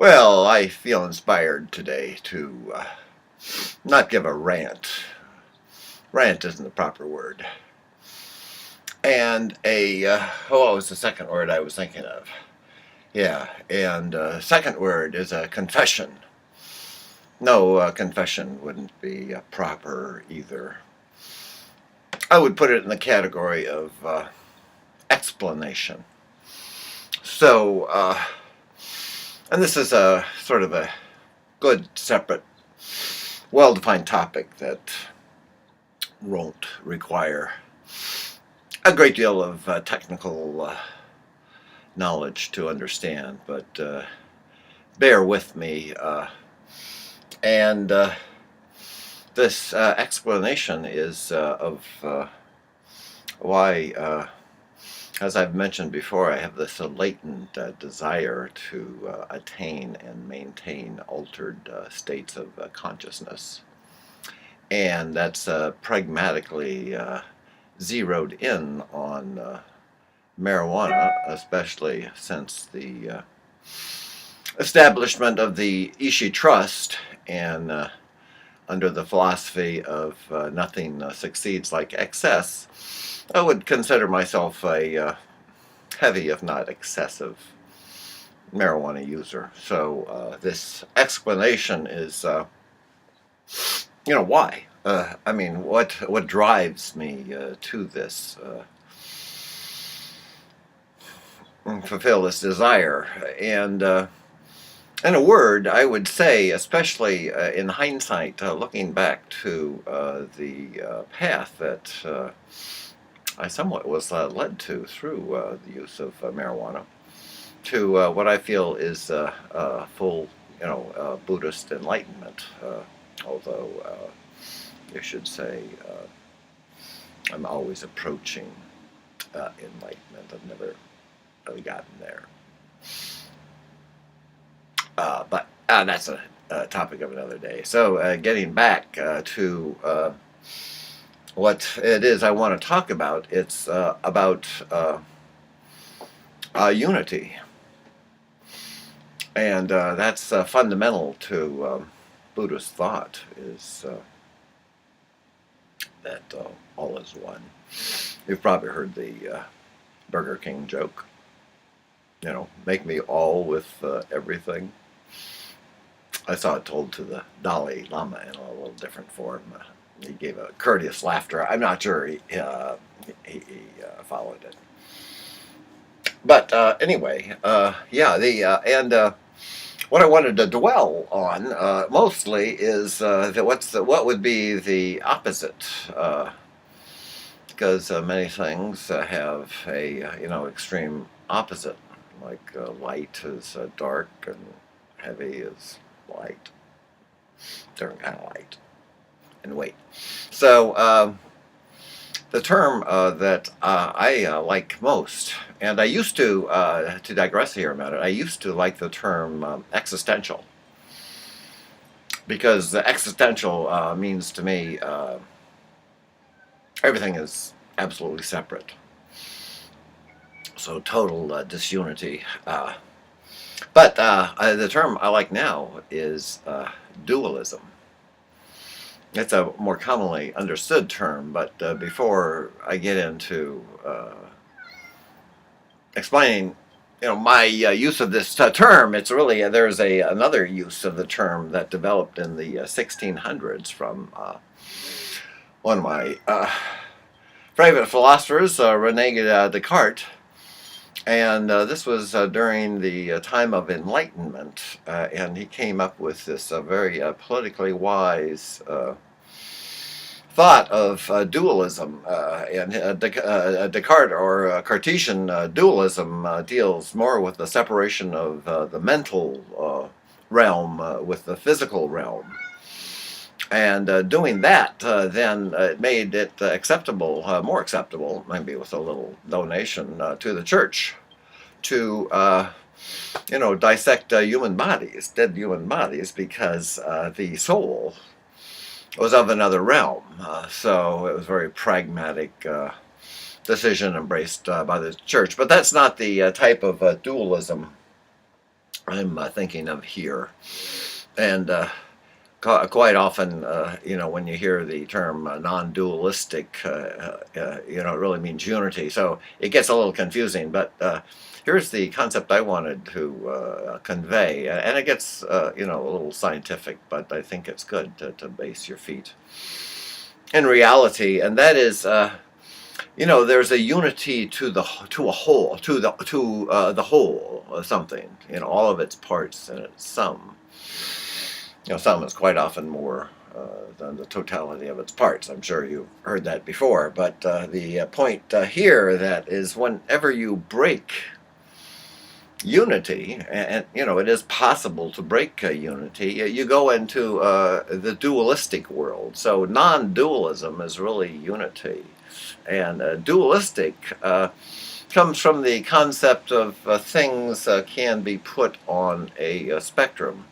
Well, I feel inspired today to not give a rant. Rant isn't the proper word. And what was the second word I was thinking of? Yeah, and second word is a confession. No, confession wouldn't be proper either. I would put it in the category of explanation. So, and this is a sort of a good, separate, well-defined topic that won't require a great deal of technical knowledge to understand, but bear with me. And this explanation is of why, as I've mentioned before, I have this latent desire to attain and maintain altered states of consciousness. And that's pragmatically zeroed in on marijuana, especially since the establishment of the Ishi Trust and under the philosophy of nothing succeeds like excess. I would consider myself a heavy, if not excessive, marijuana user. So this explanation is, why? I mean, what drives me to this, fulfill this desire? And in a word, I would say, especially in hindsight, looking back to the path that I somewhat was led to through the use of marijuana, to what I feel is full, Buddhist enlightenment. Although you should say I'm always approaching enlightenment. I've never really gotten there. But that's a topic of another day. So getting back to what it is I want to talk about, it's about unity. And that's fundamental to Buddhist thought, is that all is one. You've probably heard the Burger King joke. Make me all with everything. I saw it told to the Dalai Lama in a little different form. He gave a courteous laughter. I'm not sure he followed it. But anyway, and what I wanted to dwell on mostly is what would be the opposite, because many things have a extreme opposite, like light is dark and heavy is light, different kind of light and weight. So the term that I like most, and I used to digress here a minute, I used to like the term existential, because existential means to me everything is absolutely separate. So total disunity. But the term I like now is dualism. It's a more commonly understood term, but before I get into explaining, my use of this term, it's really there's another use of the term that developed in the 1600s from one of my favorite philosophers, René Descartes. And this was during the time of Enlightenment, and he came up with this very politically wise thought of dualism. And Descartes, or Cartesian dualism, deals more with the separation of the mental realm with the physical realm. And doing that, then it made it acceptable, more acceptable, maybe with a little donation to the church, to dissect human bodies, dead human bodies, because the soul was of another realm. So it was a very pragmatic decision embraced by the church. But that's not the type of dualism I'm thinking of here. And quite often, when you hear the term non-dualistic, it really means unity. So it gets a little confusing. But here's the concept I wanted to convey, and it gets, a little scientific, but I think it's good to base your feet in reality, and that is. There's a unity to a whole, to the whole of something. All of its parts and its sum. Sum is quite often more than the totality of its parts. I'm sure you've heard that before, but the point here that is whenever you break unity, and it is possible to break unity, you go into the dualistic world. So non-dualism is really unity, and dualistic comes from the concept of things can be put on a spectrum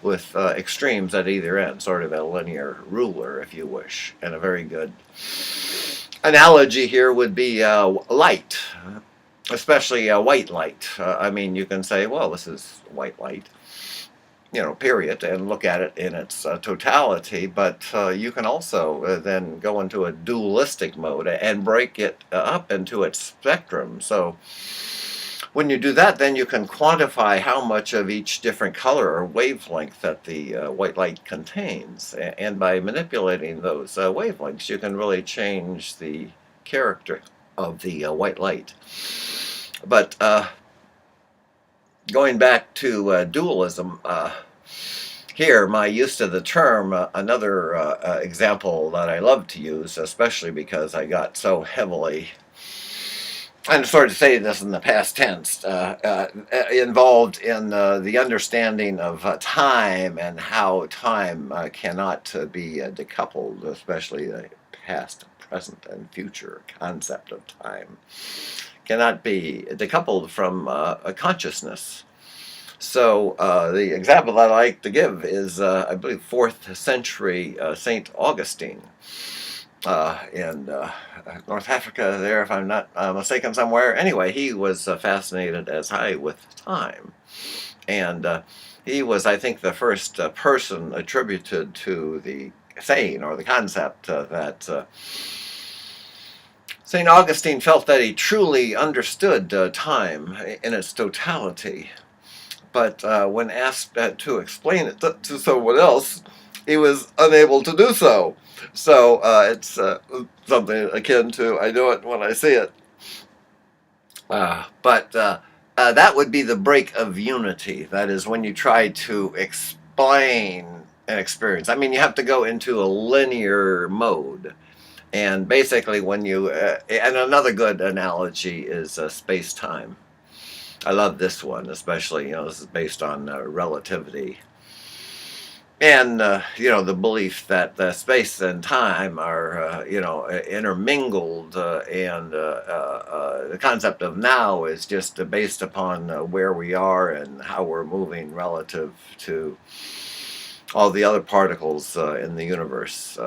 with extremes at either end, sort of a linear ruler, if you wish. And a very good analogy here would be light, especially white light. You can say, well, this is white light, period, and look at it in its totality. But you can also then go into a dualistic mode and break it up into its spectrum. So when you do that, then you can quantify how much of each different color or wavelength that the white light contains. And by manipulating those wavelengths, you can really change the character of the white light. But going back to dualism, here, my use of the term, another example that I love to use, especially because I got so heavily, I'm sorry to say this in the past tense, involved in the understanding of time and how time cannot be decoupled, especially the past, present, and future concept of time cannot be decoupled from a consciousness. So the example that I like to give is, I believe, 4th century St. Augustine in North Africa there, if I'm not mistaken somewhere. Anyway, he was fascinated as I with time. And he was, I think, the first person attributed to the saying or the concept that St. Augustine felt that he truly understood time in its totality. But when asked to explain it to someone else, he was unable to do so. So it's something akin to I know it when I see it. But that would be the break of unity. That is when you try to explain an experience. You have to go into a linear mode. And basically, when you, and another good analogy is space-time. I love this one, especially, this is based on relativity. And, the belief that space and time are, intermingled, and the concept of now is just based upon where we are and how we're moving relative to all the other particles in the universe.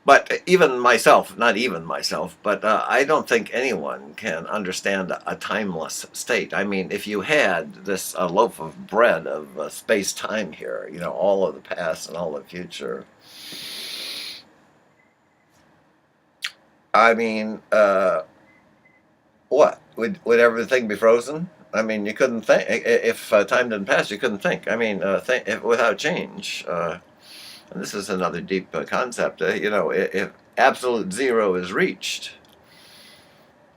But even myself, not even myself, but I don't think anyone can understand a timeless state. If you had this loaf of bread of space-time here, all of the past and all the future, what? Would everything be frozen? You couldn't think. If time didn't pass, you couldn't think. Without change. And this is another deep concept. If absolute zero is reached,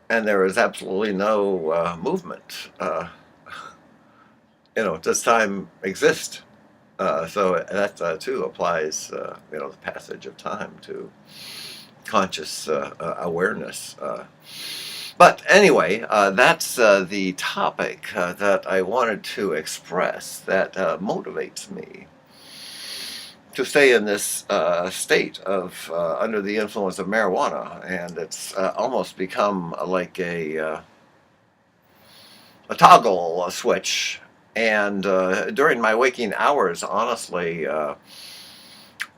and there is absolutely no movement, does time exist? So that too applies, the passage of time to conscious awareness. But anyway, that's the topic that I wanted to express that motivates me to stay in this state of under the influence of marijuana, and it's almost become like a toggle switch. And during my waking hours, honestly,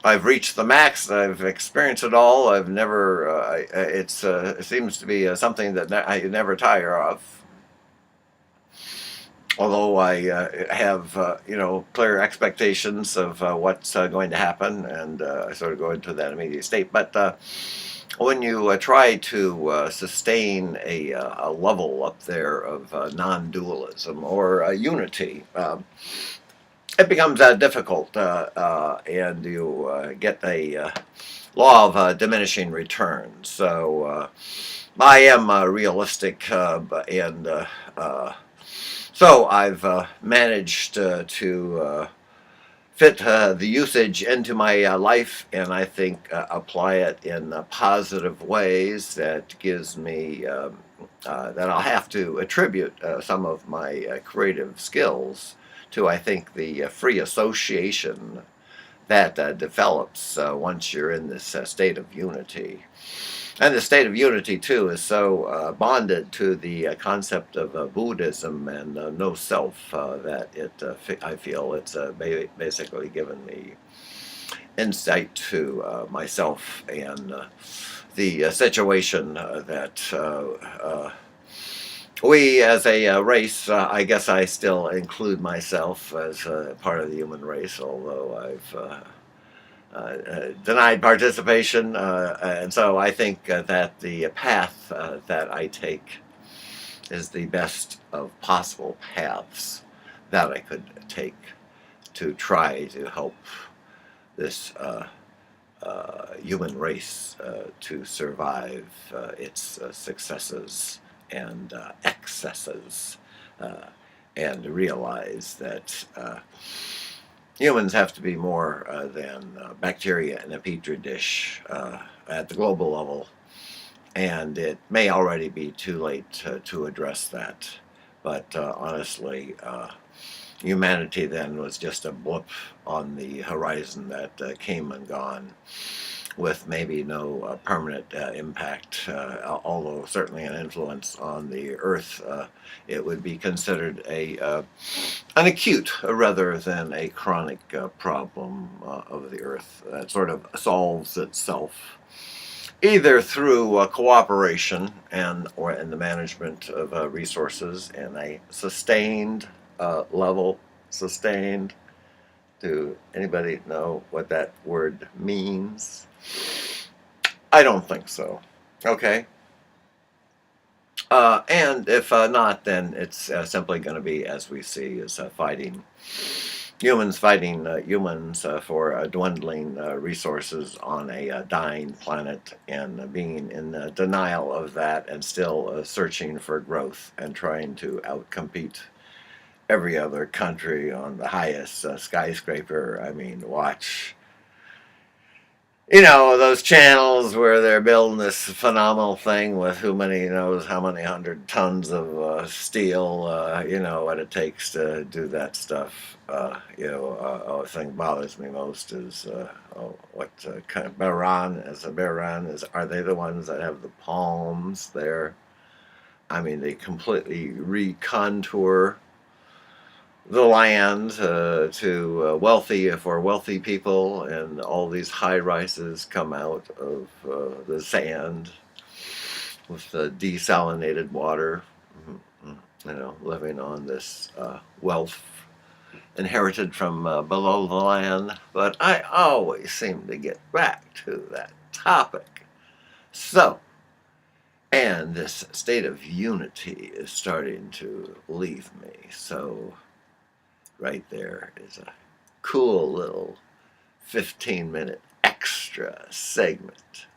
I've reached the max. I've experienced it all. I've never. It seems to be something that I never tire of. Although I have clear expectations of what's going to happen, and I sort of go into that immediate state. But when you try to sustain a level up there of non-dualism or unity, it becomes difficult, and you get a law of diminishing returns. So I am realistic, and so I've managed to fit the usage into my life, and I think apply it in positive ways that gives me that I'll have to attribute some of my creative skills to. I think the free association that develops once you're in this state of unity. And the state of unity, too, is so bonded to the concept of Buddhism and no self that I feel it's basically given me insight to myself and the situation that we as a race, I guess I still include myself as part of the human race, although I've denied participation, and so I think that the path that I take is the best of possible paths that I could take to try to help this human race to survive its successes and excesses, and realize that humans have to be more than bacteria in a petri dish at the global level, and it may already be too late to address that. But honestly, humanity then was just a blip on the horizon that came and gone, with maybe no permanent impact, although certainly an influence on the Earth. It would be considered an acute rather than a chronic problem of the Earth that sort of solves itself either through cooperation and or in the management of resources in a sustained level. Sustained. Do anybody know what that word means? I don't think so. Okay. And if not, then it's simply going to be, as we see, is humans fighting humans for dwindling resources on a dying planet, and being in denial of that, and still searching for growth and trying to outcompete every other country on the highest skyscraper. I mean, watch those channels where they're building this phenomenal thing with who many knows how many hundred tons of steel, what it takes to do that stuff. The thing bothers me most is what kind of Bahrain is. Are they the ones that have the palms there? I mean, they completely recontour the land to wealthy people, and all these high rises come out of the sand with the desalinated water, living on this wealth inherited from below the land. But I always seem to get back to that topic. So, and this state of unity is starting to leave me. So right there is a cool little 15-minute extra segment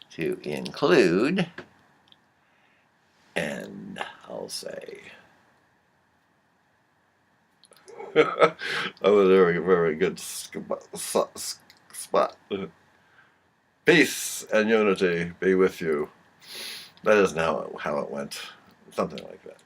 to include, and I'll say that was a very, very good spot. Peace and unity be with you. That is now how it went. Something like that.